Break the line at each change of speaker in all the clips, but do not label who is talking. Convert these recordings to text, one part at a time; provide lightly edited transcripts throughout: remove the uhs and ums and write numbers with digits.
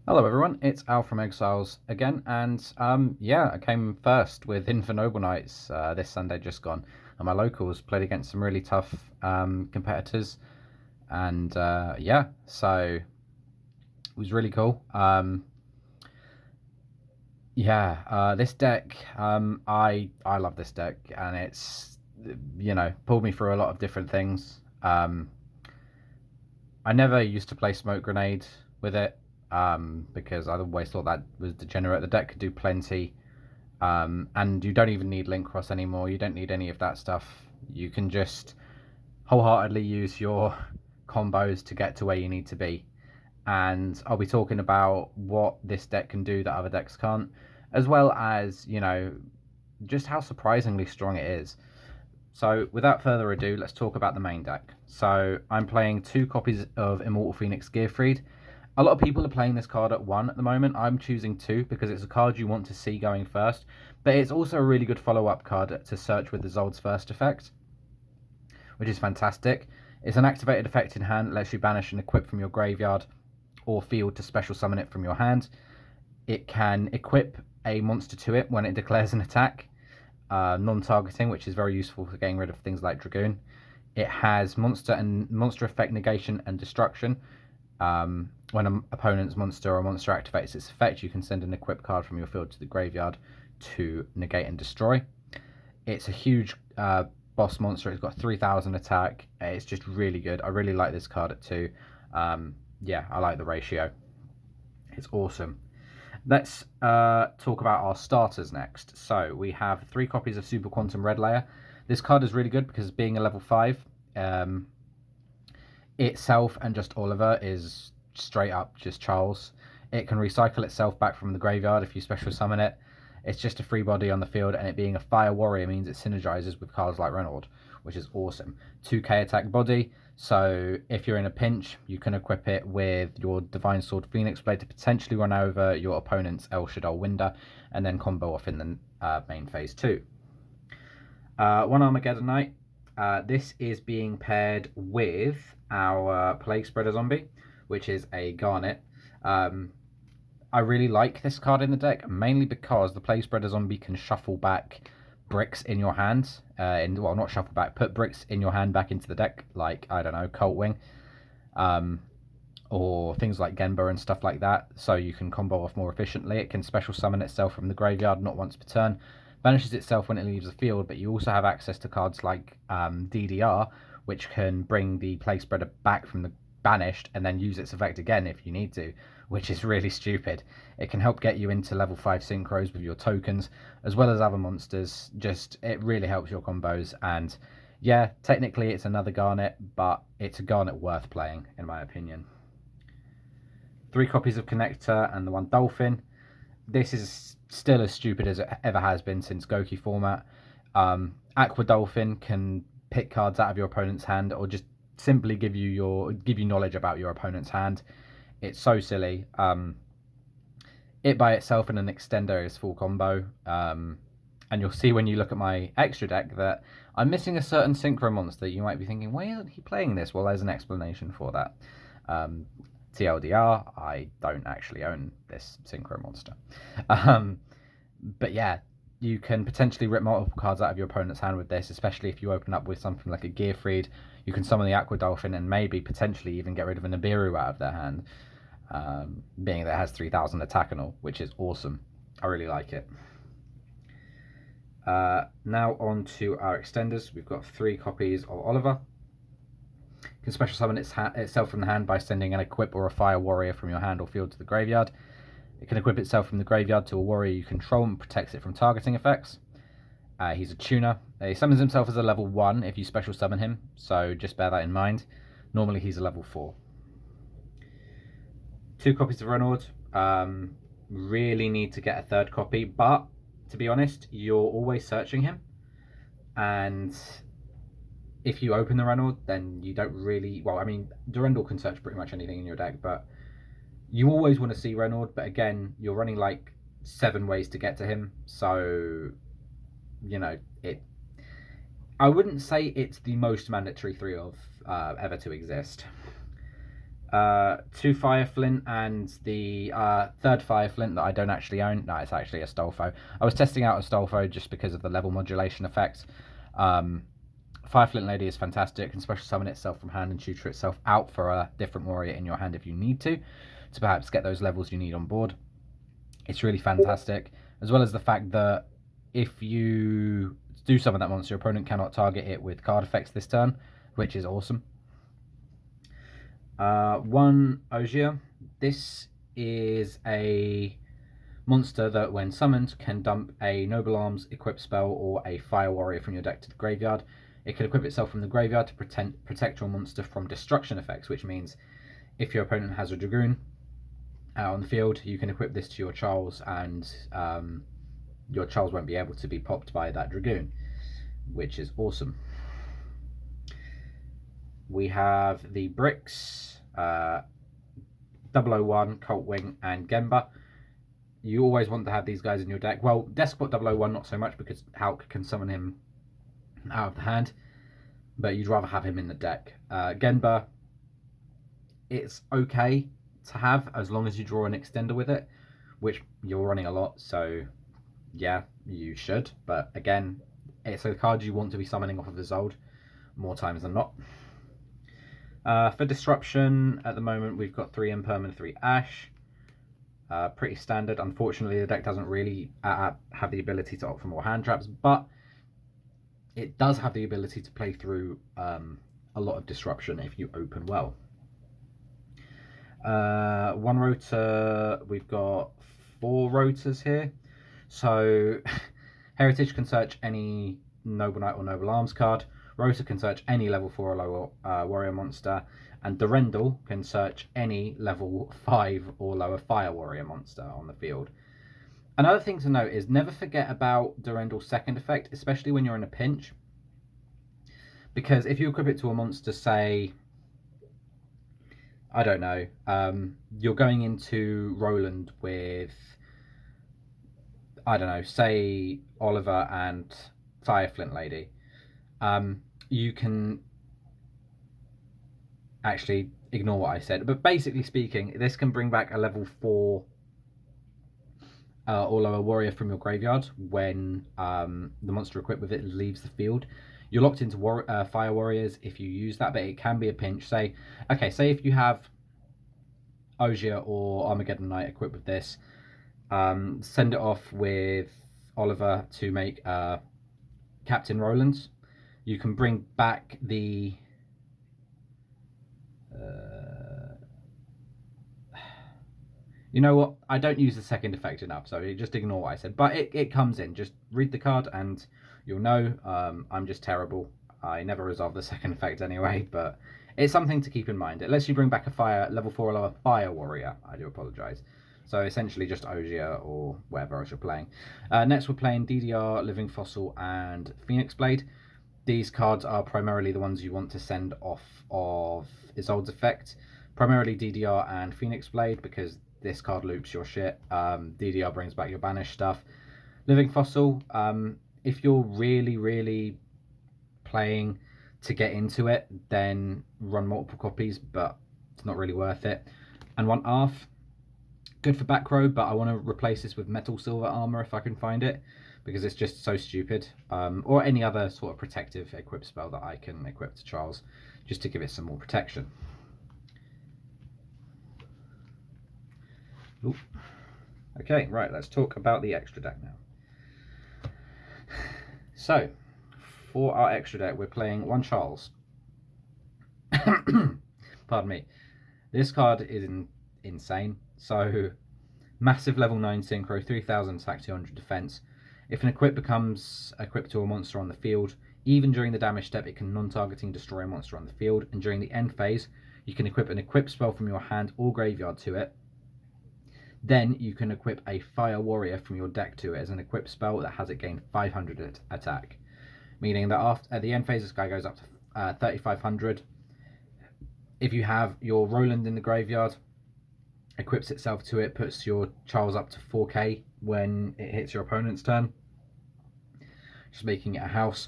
Hello everyone, it's Al from Exiles again, and yeah, I came first with INFERNOBLE nights this Sunday just gone, and my locals played against some really tough competitors, and yeah, so it was really cool. Yeah, this deck, I love this deck, and it's pulled me through a lot of different things. I never used to play Smoke Grenade with it because I always thought that was degenerate. The deck could do plenty, and you don't even need Link Cross anymore. You don't need any of that stuff. You can just wholeheartedly use your combos to get to where you need to be. And I'll be talking about what this deck can do that other decks can't, as well as, just how surprisingly strong it is. So, without further ado, let's talk about the main deck. So, I'm playing 2 copies of Immortal Phoenix Gearfried. A lot of people are playing this card at 1 at the moment. I'm choosing 2 because it's a card you want to see going first, but it's also a really good follow-up card to search with the Zold's First effect, which is fantastic. It's an activated effect in hand that lets you banish and equip from your graveyard or field to special summon it from your hand. It can equip a monster to it when it declares an attack, non-targeting, which is very useful for getting rid of things like Dragoon. It has monster effect negation and destruction. When an opponent's monster or monster activates its effect, you can send an equip card from your field to the graveyard to negate and destroy. It's a huge boss monster. It's got 3,000 attack. It's just really good. I really like this card at 2. Yeah, I like the ratio. It's awesome. Let's talk about our starters next. So we have 3 copies of Super Quantum Red Layer. This card is really good because being a level 5, itself and just Oliver is straight up just Charles. It can recycle itself back from the graveyard if you special summon it. It's just a free body on the field, and it being a fire warrior means it synergizes with cards like Reynald, which is awesome. 2k attack body, so if you're in a pinch, you can equip it with your Divine Sword Phoenix Blade to potentially run over your opponent's El Shaddai Winder, and then combo off in the main phase 2. One Armageddon Knight. This is being paired with our Plague Spreader Zombie, which is a Garnet. I really like this card in the deck, mainly because the Plague Spreader Zombie can shuffle back bricks in your hand. Well, not shuffle back, put bricks in your hand back into the deck, like, I don't know, Cult Wing. Or things like Genba and stuff like that, so you can combo off more efficiently. It can special summon itself from the graveyard not once per turn, banishes itself when it leaves the field, but you also have access to cards like DDR, which can bring the Plague Spreader back from the banished and then use its effect again if you need to, which is really stupid. It can help get you into level 5 synchros with your tokens, as well as other monsters. Just, it really helps your combos, and yeah, technically it's another Garnet, but it's a Garnet worth playing, in my opinion. 3 copies of Connector and the 1 Dolphin. This is still as stupid as it ever has been since Goki format. Aqua Dolphin can pick cards out of your opponent's hand, or just simply give you knowledge about your opponent's hand. It's so silly. It by itself and an extender is full combo. And you'll see when you look at my extra deck that I'm missing a certain synchro monster. You might be thinking, why isn't he playing this? Well, there's an explanation for that. TLDR, I don't actually own this synchro monster. But yeah, you can potentially rip multiple cards out of your opponent's hand with this, especially if you open up with something like a Gearfried. You can summon the Aqua Dolphin and maybe potentially even get rid of a Nibiru out of their hand, being that it has 3,000 attack and all, which is awesome. I really like it. Now on to our extenders. We've got 3 copies of Oliver. Can special summon itself from the hand by sending an equip or a fire warrior from your hand or field to the graveyard. It can equip itself from the graveyard to a warrior you control and protects it from targeting effects. He's a tuner. He summons himself as a level 1 if you special summon him, so just bear that in mind. Normally he's a level 4. 2 copies of Reynard. Really need to get a 3rd copy, but to be honest, you're always searching him, and if you open the Reynard, then you don't really... Well, I mean, Durendal can search pretty much anything in your deck, but you always want to see Reynard, but again, you're running like 7 ways to get to him, so, I wouldn't say it's the most mandatory 3 of ever to exist. 2 fire flint, and the third fire flint that I don't actually own. No, it's actually a Stolfo. I was testing out a Stolfo just because of the level modulation effects. Fire flint lady is fantastic, can special summon itself from hand and tutor itself out for a different warrior in your hand if you need to perhaps get those levels you need on board. It's really fantastic, as well as the fact that if you do summon that monster, your opponent cannot target it with card effects this turn, which is awesome. 1 Ogier. This is a monster that, when summoned, can dump a Noble Arms equip spell or a Fire Warrior from your deck to the graveyard. It can equip itself from the graveyard to protect your monster from destruction effects, which means if your opponent has a Dragoon out on the field, you can equip this to your Charles, and your Charles won't be able to be popped by that Dragoon, which is awesome. We have the Bricks, 001, Cult Wing, and Gemba. You always want to have these guys in your deck. Well, Despot 001 not so much, because Hulk can summon him out of the hand, but you'd rather have him in the deck. Genba, it's okay to have as long as you draw an extender with it, which you're running a lot, so yeah, you should. But again, it's a card you want to be summoning off of Isolde more times than not. For disruption, at the moment we've got 3 Imperm and 3 Ash. Pretty standard. Unfortunately, the deck doesn't really have the ability to opt for more hand traps, but it does have the ability to play through a lot of disruption if you open well. 1 rotor, we've got 4 rotors here. So Heritage can search any Noble Knight or Noble Arms card. Rotor can search any level 4 or lower warrior monster, and Durendal can search any level 5 or lower fire warrior monster on the field. Another thing to note is never forget about Durendal's second effect, especially when you're in a pinch, because if you equip it to a monster, say, I don't know, you're going into Roland with, I don't know, say Oliver and Fireflint Lady. You can actually ignore what I said, but basically speaking, this can bring back a level 4 or lower warrior from your graveyard when the monster equipped with it leaves the field. You're locked into fire warriors if you use that, but it can be a pinch. Say if you have Ogier or Armageddon Knight equipped with this, send it off with Oliver to make Captain Roland. You can bring back the you know what, I don't use the second effect enough, so just ignore what I said, but it comes in. Just read the card and you'll know. I'm just terrible. I never resolve the second effect anyway, but it's something to keep in mind. It lets you bring back a fire level 4 or lower fire warrior. I do apologise. So essentially just Ogier or whatever else you're playing. Next we're playing DDR, Living Fossil, and Phoenix Blade. These cards are primarily the ones you want to send off of Isolde's effect. Primarily DDR and Phoenix Blade, because this card loops your shit. DDR brings back your banished stuff. Living Fossil, if you're really playing to get into it, then run multiple copies, but it's not really worth it. And 1 Arth, good for back row, but I want to replace this with Metal Silver Armor if I can find it, because it's just so stupid. Or any other sort of protective equip spell that I can equip to Charles, just to give it some more protection. Ooh. Okay, right, let's talk about the extra deck now. So, for our extra deck, we're playing 1 Charles. Pardon me. This card is insane. So, massive level 9 synchro, 3000 attack, 200 defense. If an equip becomes equipped to a monster on the field, even during the damage step, it can non-targeting destroy a monster on the field, and during the end phase, you can equip an equip spell from your hand or graveyard to it. Then you can equip a Fire Warrior from your deck to it as an equip spell that has it gain 500 attack. Meaning that at the end phase, this guy goes up to 3500. If you have your Roland in the graveyard, equips itself to it, puts your Charles up to 4k when it hits your opponent's turn, just making it a house.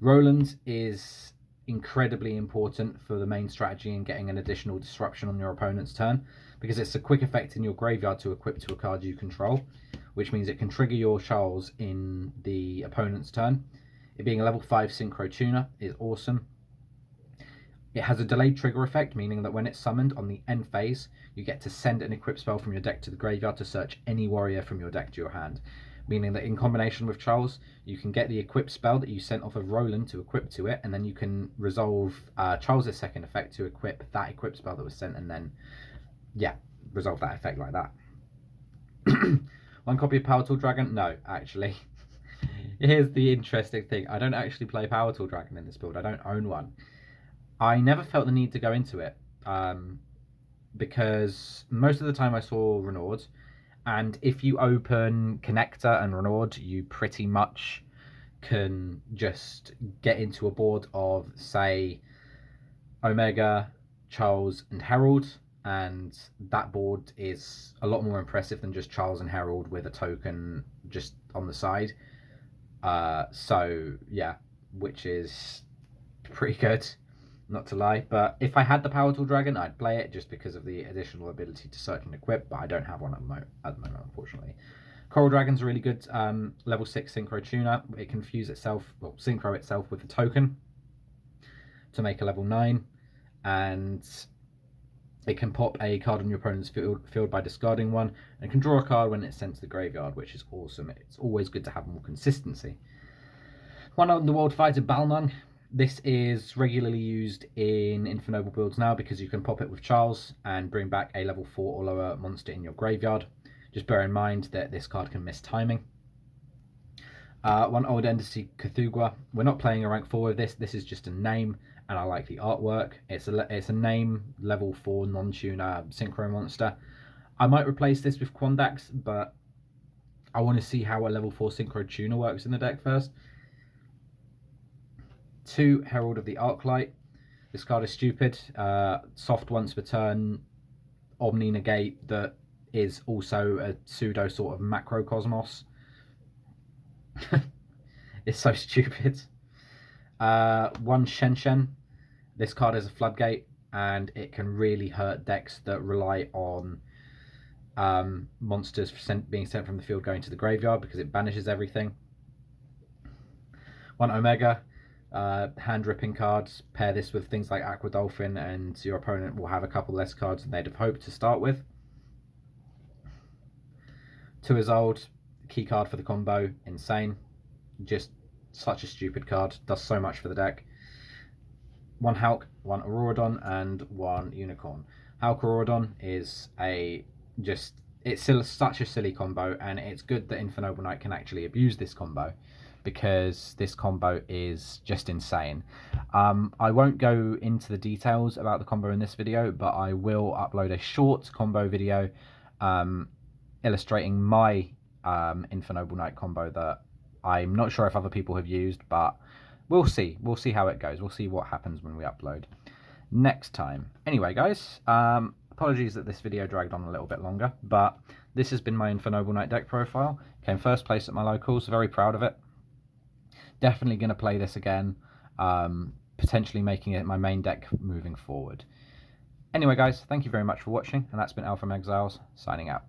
Roland is incredibly important for the main strategy and getting an additional disruption on your opponent's turn, because it's a quick effect in your graveyard to equip to a card you control, which means it can trigger your Charles in the opponent's turn. It being a level 5 Synchro Tuner is awesome. It has a delayed trigger effect, meaning that when it's summoned on the end phase, you get to send an equip spell from your deck to the graveyard to search any warrior from your deck to your hand. Meaning that in combination with Charles, you can get the equip spell that you sent off of Roland to equip to it, and then you can resolve Charles' second effect to equip that equip spell that was sent, and then, yeah, resolve that effect like that. 1 copy of Power Tool Dragon? No, actually. Here's the interesting thing. I don't actually play Power Tool Dragon in this build. I don't own one. I never felt the need to go into it, because most of the time I saw Renaud, and if you open Connector and Renaud, you pretty much can just get into a board of, say, Omega, Charles, and Herald, and that board is a lot more impressive than just Charles and Herald with a token just on the side. So, yeah, which is pretty good, not to lie. But if I had the Power Tool Dragon, I'd play it just because of the additional ability to search and equip, but I don't have one at the moment, unfortunately. Coral Dragon's a really good level 6 Synchro Tuner. It can fuse itself, well, synchro itself with a token to make a level 9, and it can pop a card on your opponent's field by discarding one, and can draw a card when it's sent to the graveyard, which is awesome. It's always good to have more consistency. 1 Underworld Fighter Balmung. This is regularly used in INFERNOBLE builds now because you can pop it with Charles and bring back a level 4 or lower monster in your graveyard. Just bear in mind that this card can miss timing. 1 Old Entity Cthugua. We're not playing a rank 4 with this. This is just a name, and I like the artwork. It's a name level 4 non-tuner synchro monster. I might replace this with Quandax, but I want to see how a level 4 synchro tuner works in the deck first. 2 Herald of the Arclight. This card is stupid. Soft once per turn, Omni Negate that is also a pseudo sort of macrocosmos. It's so stupid. 1 Shen. This card is a floodgate, and it can really hurt decks that rely on monsters being sent from the field going to the graveyard because it banishes everything. 1 Omega. Hand ripping cards. Pair this with things like Aqua Dolphin, and your opponent will have a couple less cards than they'd have hoped to start with. 2 Isolde, key card for the combo. Insane. Just such a stupid card. Does so much for the deck. 1 Hulk, 1 Auroradon, and 1 Unicorn. Hulk Auroradon is it's still such a silly combo, and it's good that INFERNOBLE Knight can actually abuse this combo, because this combo is just insane. I won't go into the details about the combo in this video, but I will upload a short combo video illustrating my INFERNOBLE Knight combo that I'm not sure if other people have used, but we'll see. We'll see how it goes. We'll see what happens when we upload next time. Anyway, guys, apologies that this video dragged on a little bit longer, but this has been my INFERNOBLE Knight deck profile. Came first place at my locals, very proud of it. Definitely going to play this again, potentially making it my main deck moving forward. Anyway, guys, thank you very much for watching, and that's been Al from Exiles, signing out.